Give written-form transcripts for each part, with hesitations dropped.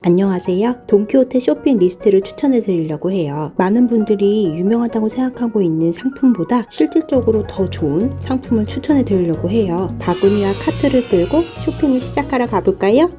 안녕하세요. 돈키호테 쇼핑 리스트를 추천해 드리려고 해요. 많은 분들이 유명하다고 생각하고 있는 상품보다 실질적으로 더 좋은 상품을 추천해 드리려고 해요. 바구니와 카트를 끌고 쇼핑을 시작하러 가볼까요?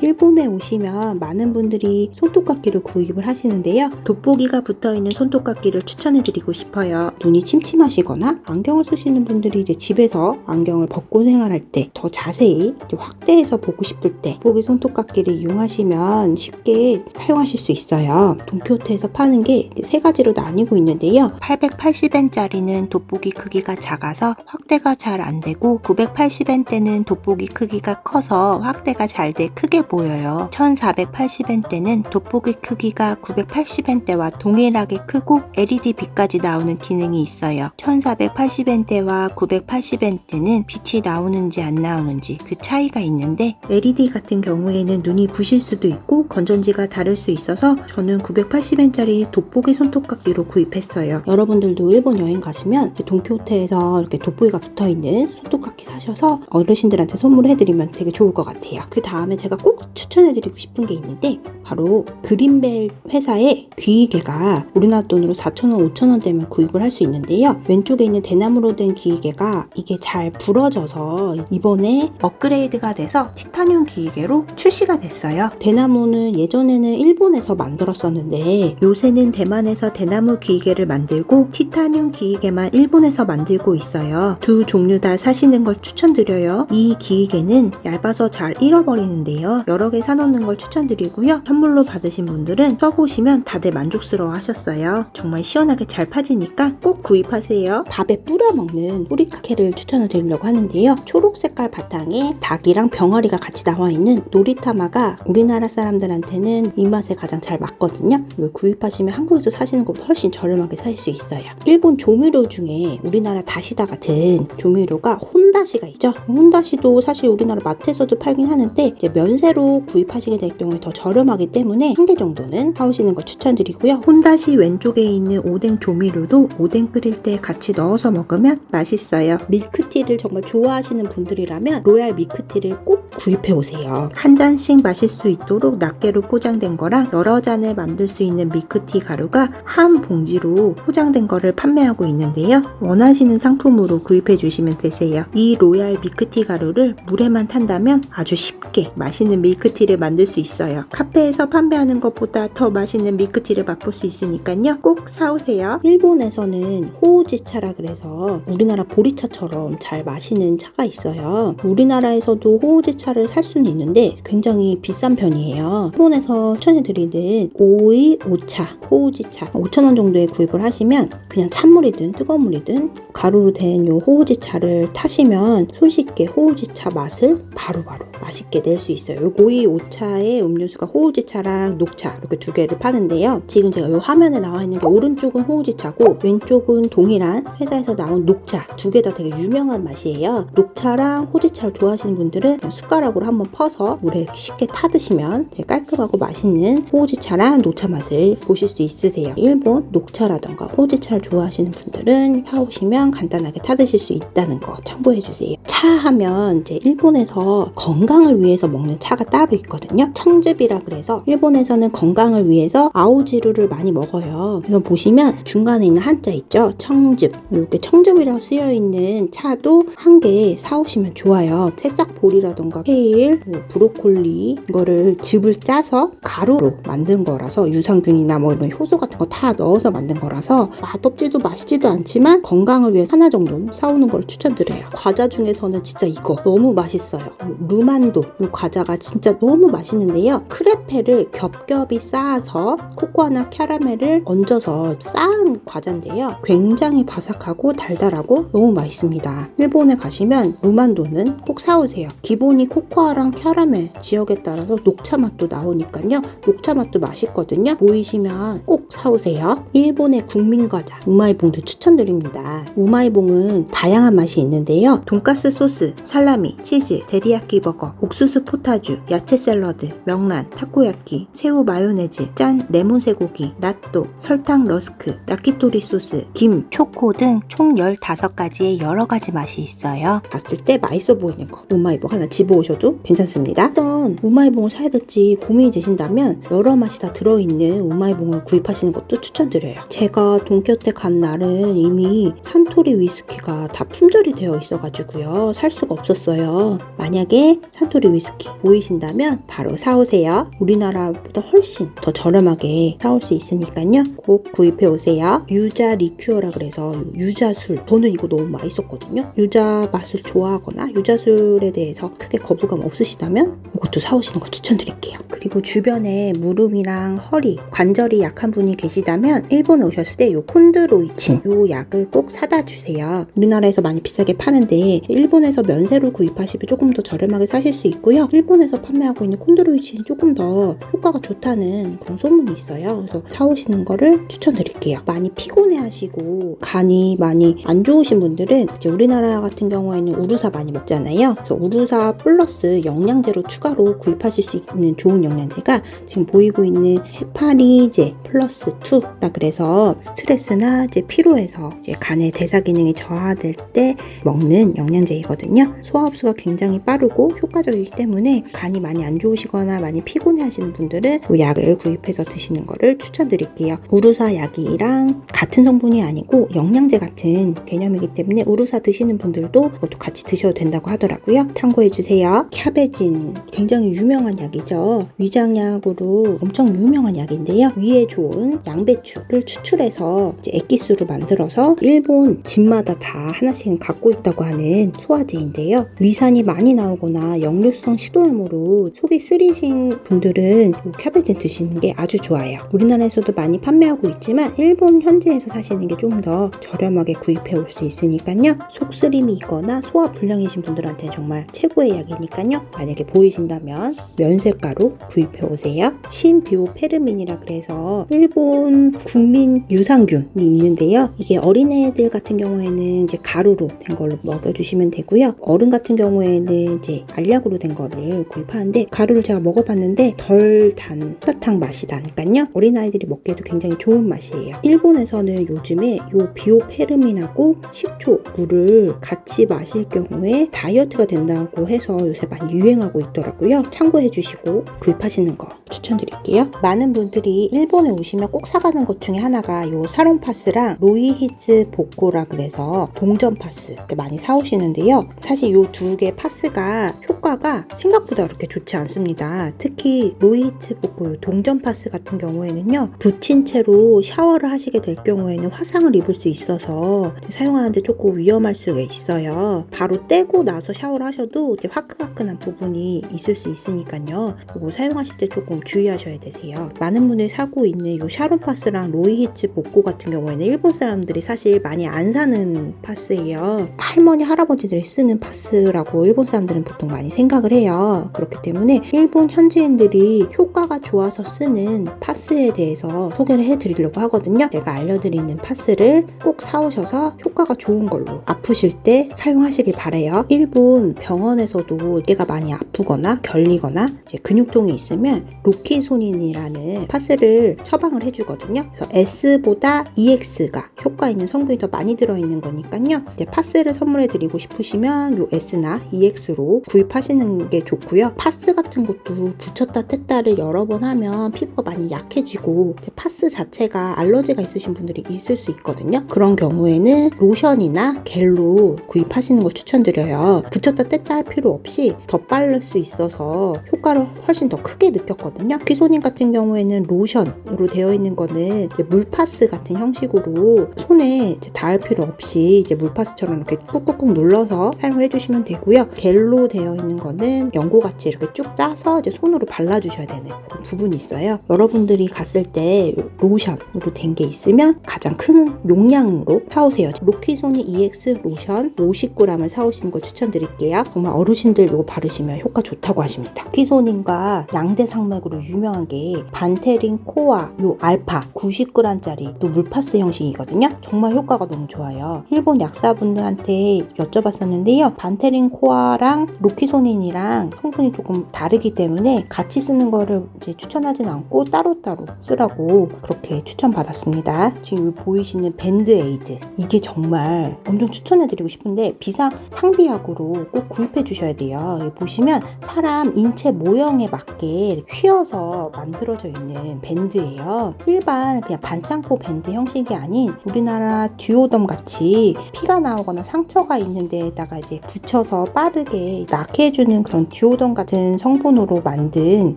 일본에 오시면 많은 분들이 손톱깎이를 구입을 하시는데요. 돋보기가 붙어있는 손톱깎이를 추천해드리고 싶어요. 눈이 침침하시거나 안경을 쓰시는 분들이 이제 집에서 안경을 벗고 생활할 때 더 자세히 확대해서 보고 싶을 때 돋보기 손톱깎이를 이용하시면 쉽게 사용하실 수 있어요. 돈키호테에서 파는 게 세 가지로 나뉘고 있는데요. 880엔짜리는 돋보기 크기가 작아서 확대가 잘 안되고 980엔대는 돋보기 크기가 커서 확대가 잘 돼 크게 보여요. 1480엔대는 돋보기 크기가 980엔대와 동일하게 크고 LED 빛까지 나오는 기능이 있어요. 1480엔대와 980엔대는 빛이 나오는지 안 나오는지 그 차이가 있는데 LED 같은 경우에는 눈이 부실 수도 있고 건전지가 다를 수 있어서 저는 980엔짜리 돋보기 손톱깎이로 구입했어요. 여러분들도 일본 여행 가시면 돈키호테에서 이렇게 돋보기가 붙어있는 손톱깎이 사셔서 어르신들한테 선물해드리면 되게 좋을 것 같아요. 그 다음에 제가 꼭 추천해드리고 싶은 게 있는데 바로 그린벨 회사의 귀이개가 우리나라 돈으로 4,000원, 5,000원대면 구입을 할 수 있는데요. 왼쪽에 있는 대나무로 된 귀이개가 이게 잘 부러져서 이번에 업그레이드가 돼서 티타늄 귀이개로 출시가 됐어요. 대나무는 예전에는 일본에서 만들었었는데 요새는 대만에서 대나무 귀이개를 만들고 티타늄 귀이개만 일본에서 만들고 있어요. 두 종류 다 사시는 걸 추천드려요. 이 귀이개는 얇아서 잘 잃어버리는데요. 여러 개 사놓는 걸 추천드리고요. 선물로 받으신 분들은 써보시면 다들 만족스러워 하셨어요. 정말 시원하게 잘 파지니까 꼭 구입하세요. 밥에 뿌려 먹는 뿌리카케를 추천을 드리려고 하는데요. 초록 색깔 바탕에 닭이랑 병아리가 같이 나와 있는 노리타마가 우리나라 사람들한테는 입맛에 가장 잘 맞거든요. 이걸 구입하시면 한국에서 사시는 것보다 훨씬 저렴하게 살 수 있어요. 일본 조미료 중에 우리나라 다시다 같은 조미료가 혼다시가 있죠. 혼다시도 사실 우리나라 마트에서도 팔긴 하는데 이제 면세로 구입하시게 될 경우에 더 저렴하기 때문에 한 개 정도는 사오시는 걸 추천드리고요. 혼다시 왼쪽에 있는 오뎅 조미료도 오뎅 끓일 때 같이 넣어서 먹으면 맛있어요. 밀크티를 정말 좋아하시는 분들이라면 로얄 밀크티를 꼭 구입해 오세요. 한 잔씩 마실 수 있도록 낱개로 포장된 거랑 여러 잔을 만들 수 있는 밀크티 가루가 한 봉지로 포장된 거를 판매하고 있는데요. 원하시는 상품으로 구입해 주시면 되세요. 이 로얄 밀크티 가루를 물에만 탄다면 아주 쉽게 맛있는 밀크티를 만들 수 있어요. 카페에서 판매하는 것보다 더 맛있는 밀크티를 맛볼 수 있으니까요. 꼭 사오세요. 일본에서는 호우지차라 그래서 우리나라 보리차처럼 잘 마시는 차가 있어요. 우리나라에서도 호우지차를 살 수는 있는데 굉장히 비싼 편이에요. 일본에서 추천해드리는 오이 오차 호우지차 5,000원 정도에 구입을 하시면 그냥 찬물이든 뜨거운 물이든 가루로 된 요 호우지차를 타시면 손쉽게 호우지차 맛을 바로바로 맛있게 낼 수 있어요. 오이 오차의 음료수가 호우지차랑 녹차 이렇게 두 개를 파는데요. 지금 제가 이 화면에 나와 있는 게 오른쪽은 호우지차고 왼쪽은 동일한 회사에서 나온 녹차 두 개 다 되게 유명한 맛이에요. 녹차랑 호우지차를 좋아하시는 분들은 그냥 숟가락으로 한번 퍼서 물에 쉽게 타드시면 되게 깔끔하고 맛있는 호우지차랑 녹차 맛을 보실 수 있으세요. 일본 녹차라던가 호우지차를 좋아하시는 분들은 사오시면 간단하게 타드실 수 있다는 거 참고해주세요. 차 하면 이제 일본에서 건강을 위해서 먹는 차가 따로 있거든요. 청즙이라 그래서 일본에서는 건강을 위해서 아오지루를 많이 먹어요. 그래서 보시면 중간에 있는 한자 있죠. 청즙. 이렇게 청즙이라고 쓰여있는 차도 한 개 사오시면 좋아요. 새싹볼이라던가 케일, 브로콜리 이거를 즙을 짜서 가루로 만든 거라서 유산균이나 뭐 이런 효소 같은 거 다 넣어서 만든 거라서 맛없지도 맛있지도 않지만 건강을 위해 하나 정도는 사오는 걸 추천드려요. 과자 중에서는 진짜 이거 너무 맛있어요. 루만도 이 과자가 진짜 너무 맛있는데요. 크레페를 겹겹이 쌓아서 코코아나 캐러멜을 얹어서 쌓은 과자인데요. 굉장히 바삭하고 달달하고 너무 맛있습니다. 일본에 가시면 루만도는 꼭 사오세요. 기본이 코코아랑 캐러멜 지역에 따라서 녹차 맛도 나오니까요. 녹차 맛도 맛있거든요. 보이시면 꼭 사오세요. 일본의 국민 과자 우마이봉도 추천드립니다. 우마이봉은 다양한 맛이 있는데요. 돈가스 소스, 살라미, 치즈, 데리야끼 버거, 옥수수 포타주, 야채 샐러드, 명란, 타코야키 감자튀, 새우 마요네즈, 짠 레몬 쇠고기, 라또, 설탕 러스크, 야키토리 소스, 김, 초코 등 총 15가지의 여러 가지 맛이 있어요. 봤을 때 맛있어 보이는 거 우마이봉 하나 집어오셔도 괜찮습니다. 어떤 우마이봉을 사야 될지 고민이 되신다면 여러 맛이 다 들어있는 우마이봉을 구입하시는 것도 추천드려요. 제가 돈키호테 간 날은 이미 산토리 위스키가 다 품절이 되어 있어가지고요. 살 수가 없었어요. 만약에 산토리 위스키 보이신다면 바로 사오세요. 우리나라보다 훨씬 더 저렴하게 사올 수 있으니까요. 꼭 구입해 오세요. 유자 리큐어라 그래서 유자술. 저는 이거 너무 맛있었거든요. 유자 맛을 좋아하거나 유자술에 대해서 크게 거부감 없으시다면 이것도 사오시는 거 추천드릴게요. 그리고 주변에 무릎이랑 허리, 관절이 약한 분이 계시다면 일본에 오셨을 때 요 콘드로이친 요 약을 꼭 사다 주세요. 우리나라에서 많이 비싸게 파는데 일본에서 면세로 구입하시면 조금 더 저렴하게 사실 수 있고요. 일본에서 판매하고 있는 콘드로이친이 조금 더 효과가 좋다는 그런 소문이 있어요. 그래서 사오시는 거를 추천드릴게요. 많이 피곤해 하시고 간이 많이 안 좋으신 분들은 이제 우리나라 같은 경우에는 우루사 많이 먹잖아요. 그래서 우루사 플러스 영양제로 추가로 구입하실 수 있는 좋은 영양제가 지금 보이고 있는 헤파리제 플러스 2라 그래서 스트레스나 이제 피로해서 이제 간의 대사 기능이 저하될 때 먹는 영양제이거든요. 소화 흡수가 굉장히 빠르고 효과적이기 때문에 간이 많이 안 좋으시거나 많이 피곤해 하시는 분들은 이 약을 구입해서 드시는 거를 추천드릴게요. 우루사 약이랑 같은 성분이 아니고 영양제 같은 개념이기 때문에 우루사 드시는 분들도 그것도 같이 드셔도 된다고 하더라고요. 참고해주세요. 캬베진 굉장히 유명한 약이죠. 위장약으로 엄청 유명한 약인데요. 위에 좋은 양배추를 추출해서 이제 액기스로 만들어서 일본 집마다 다 하나씩은 갖고 있다고 하는 소화제인데요. 위산이 많이 나오거나 역류성 식도염으로 속이 쓰리신 분들은 이 캬베진 드시는 게 아주 좋아요. 우리나라에서도 많이 판매하고 있지만 일본 현지에서 사시는 게 좀 더 저렴하게 구입해 올 수 있으니까요. 속 쓰림이 있거나 소화 불량이신 분들한테 정말 최고의 약이니까요. 만약에 보이신다면 면세가로 구입해 오세요. 신비오페르민이라 그래서 일본 국민 유산균이 있는데요. 이게 어린애들 같은 경우에는 이제 가루로 된 걸로 먹여주시면 되고요. 어른 같은 경우에는 이제 알약으로 된 거를 구입하는데 가루를 제가 먹어봤는데 덜 단 사탕 맛이 나니까요. 어린아이들이 먹기에도 굉장히 좋은 맛이에요. 일본에서는 요즘에 요 비오페르민하고 식초 물을 같이 마실 경우에 다이어트가 된다고 해서 요새 많이 유행하고 있더라고요. 참고해 주시고 구입하시는 거 추천드릴게요. 많은 분들이 일본에 오시면 꼭 사가는 것 중에 하나가 요 사롱파스랑 로이히츠 복고라 그래서 동전 파스 많이 사오시는데요. 사실 요 두 개 파스가 효과가 생각보다 그렇게 좋지 않습니다. 특히 로이히츠 복고 동전 파스 같은 경우에는요. 붙인 채로 샤워를 하시게 될 경우에는 화상을 입을 수 있어서 사용하는데 조금 위험할 수가 있어요. 바로 떼고 나서 샤워를 하셔도 이제 화끈화끈한 부분이 있을 수 있으니까요. 이거 사용하실 때 조금 주의하셔야 되세요. 많은 분들이 사고 있는 요 샤론 파스랑 로이히츠 복고 같은 경우에는 일본 사람들이 사실 많이 안 사는 파스예요. 할머니 할아버지들이 쓰는 파스라고 일본 사람들은 보통 많이 생각을 해요. 그렇기 때문에 일본 현지인들이 효과가 좋아서 쓰는 파스에 대해서 소개를 해드리려고 하거든요. 제가 알려드리는 파스를 꼭 사오셔서 효과가 좋은 걸로 아프실 때 사용하시길 바래요. 일본 병원에서도 어깨가 많이 아프거나 결리거나 이제 근육통이 있으면 로키소닌이라는 파스를 처방을 해주거든요. 그래서 S보다 EX가 효과 있는 성분이 더 많이 들어있는 거니까요. 이제 파스를 선물해드리고 싶으시면 요 S나 EX로 구입하시는 게 좋고요. 파스 같은 것도 붙였다 뗐다를 여러 번 하면 피부가 많이 약해지고 이제 파스 자체가 알러지가 있으신 분들이 있을 수 있거든요. 그런 경우에는 로션이나 겔로 구입하시는 걸 추천드려요. 붙였다 뗐다 할 필요 없이 더 빠를 수 있어서 효과를 훨씬 더 크게 느꼈거든요. 키소닌 같은 경우에는 로션으로 되어 있는 거는 물파스 같은 형식으로 손에 이제 닿을 필요 없이 이제 물파스처럼 이렇게 꾹꾹꾹 눌러서 사용을 해주시면 되고요. 겔로 되어 있는 거는 연고같이 이렇게 쭉 짜서 이제 손으로 발라주셔야 되는 그런 부분이 있어요. 여러분들이 갔을 때 로션으로 된 게 있으면 가장 큰 용량으로 사오세요. 로키소니 EX 로션 50g을 사오시는 걸 추천드릴게요. 정말 어르신들 이거 바르시면 효과 좋다고 하십니다. 키소닌과 양대산맥으로 유명한 게 반테린 코아 요 알파 90g짜리 또 물파스 형식이거든요. 정말 효과가 너무 좋아요. 일본 약사분들한테 여쭤봤었는데요. 반테린 코아랑 로키소닌이랑 성분이 조금 다르기 때문에 같이 쓰는 쓰는 거를 이제 추천하진 않고 따로따로 쓰라고 그렇게 추천받았습니다. 지금 보이시는 밴드에이드, 이게 정말 엄청 추천해드리고 싶은데 비상 상비약으로 꼭 구입해 주셔야 돼요. 여기 보시면 사람 인체 모형에 맞게 휘어서 만들어져 있는 밴드예요. 일반 그냥 반창고 밴드 형식이 아닌 우리나라 듀오덤 같이 피가 나오거나 상처가 있는 데에다가 이제 붙여서 빠르게 낫게 해주는 그런 듀오덤 같은 성분으로 만든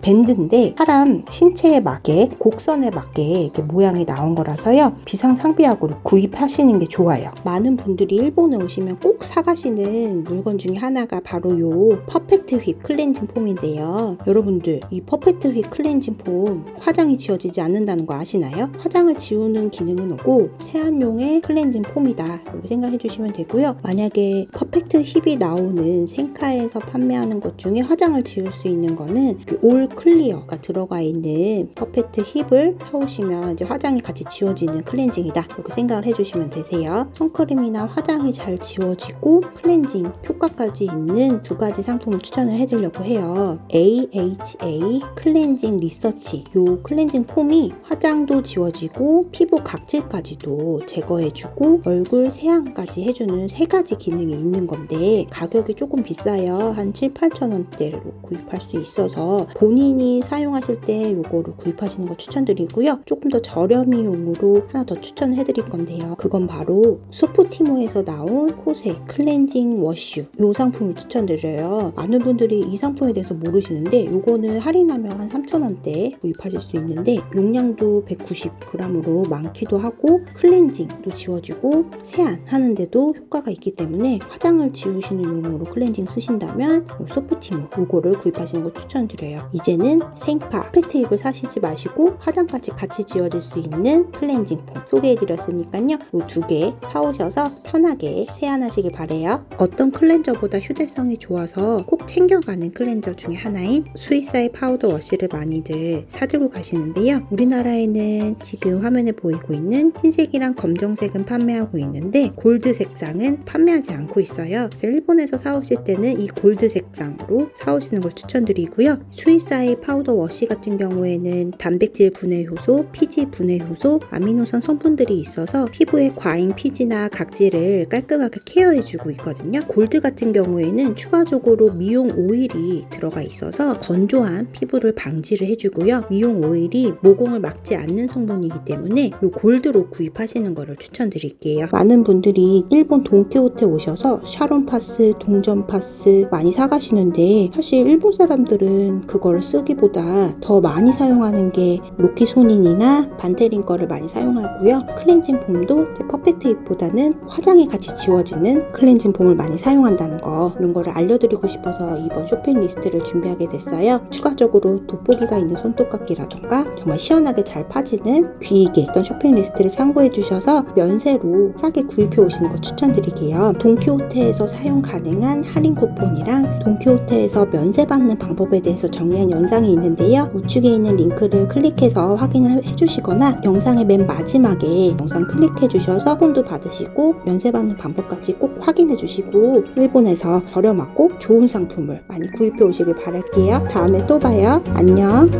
밴드인데 사람 신체에 맞게 곡선에 맞게 이렇게 모양이 나온 거라서요. 비상 상비약으로 구입하시는 게 좋아요. 많은 분들이 일본에 오시면 꼭 사가시는 물건 중에 하나가 바로 요 퍼펙트 휩 클렌징 폼인데요. 여러분들 이 퍼펙트 휩 클렌징 폼 화장이 지워지지 않는다는 거 아시나요? 화장을 지우는 기능은 없고 세안용의 클렌징 폼이다 이렇게 생각해 주시면 되고요. 만약에 퍼펙트 힙이 나오는 생카에서 판매하는 것 중에 화장을 지울 수 있는 거는 올 클리어가 들어가 있는 퍼펙트 힙을 사오시면 이제 화장이 같이 지워지는 클렌징이다 이렇게 생각을 해주시면 되세요. 선크림이나 화장이 잘 지워지고 클렌징 효과까지 있는 두 가지 상품을 추천을 해드리려고 해요. AHA 클렌징 리서치, 요 클렌징 폼이 화장도 지워지고 피부 각질까지도 제거해주고 얼굴 세안까지 해주는 세 가지 기능이 있는 건데 가격이 조금 비싸요. 한 7-8,000원대로 구입할 수 있어서 본인이 사용하실 때 요거를 구입하시는 걸 추천드리고요. 조금 더 저렴이용으로 하나 더 추천을 해드릴 건데요. 그건 바로 소프티모에서 나온 코세 클렌징 워슈, 요 상품을 추천드려요. 많은 분들이 이 상품에 대해서 모르시는데 요거는 할인하면 한 3,000원대 구입하실 수 있는데 용량도 190g으로 많기도 하고 클렌징도 지워지고 세안하는데도 효과가 있기 때문에 화장을 지우시는 용으로 클렌징 쓰신다면 소프티모 요거를 구입하시는 걸 추천드려요. 이제는 생카 퍼펙트 힙을 사시지 마시고 화장까지 같이 지워질 수 있는 클렌징 폼 소개해드렸으니까요. 요 두 개 사오셔서 편하게 세안하시길 바래요. 어떤 클렌저보다 휴대성이 좋아서 꼭 챙겨가는 클렌저 중에 하나인 스위스아이 파우더 워시를 많이들 사들고 가시는데요. 우리나라에는 지금 화면에 보이고 있는 흰색이랑 검정색은 판매하고 있는데 골드 색상은 판매하지 않고 있어요. 그래서 일본에서 사오실 때는 이 골드 색상으로 사오시는 걸 추천드리고요. 스위스아이 파우더 워시 같은 경우에는 단백질 분해 효소, 피지 분해 효소, 아미노산 성분들이 있어서 피부의 과잉 피지나 각질을 깔끔하게 케어해주고 있거든요. 골드 같은 경우에는 추가적으로 미용 오일이 들어가 있어서 건조한 피부를 방지를 해주고요. 미용 오일이 모공을 막지 않는 성분이기 때문에 이 골드로 구입하시는 거를 추천드릴게요. 많은 분들이 일본 돈키호테 오셔서 샤론 파스, 동전 파스 많이 사가시는데 사실 일본 사람들은 그걸 쓰기보다 더 많이 사용하는 게 로키소닌이나 반테린 거를 많이 사용하고요. 클렌징 폼도 퍼펙트 힙보다는 화장이 같이 지워지는 클렌징 폼을 많이 사용한다는 거, 이런 거를 알려드리고 싶어서 이번 쇼핑 리스트를 준비하게 됐어요. 추가적으로 돋보기가 있는 손톱깎이라던가 정말 시원하게 잘 파지는 귀이개 어떤 쇼핑 리스트를 참고해 주셔서 면세로 싸게 구입해 오시는 거 추천드릴게요. 돈키호테에서 사용 가능한 할인 쿠폰이랑 돈키호테에서 면세 받는 방법에 대해서 정리한 영상이 있는데요. 우측에 있는 링크를 클릭해서 확인을 해주시거나 영상의 맨 마지막에 영상 클릭해 주셔서 쿠폰도 받으시고 면세 받는 방법까지 꼭 확인해 주시고 일본에서 저렴하고 좋은 상품을 많이 구입해 오시길 바랄게요. 다음에 또 봐요. 안녕.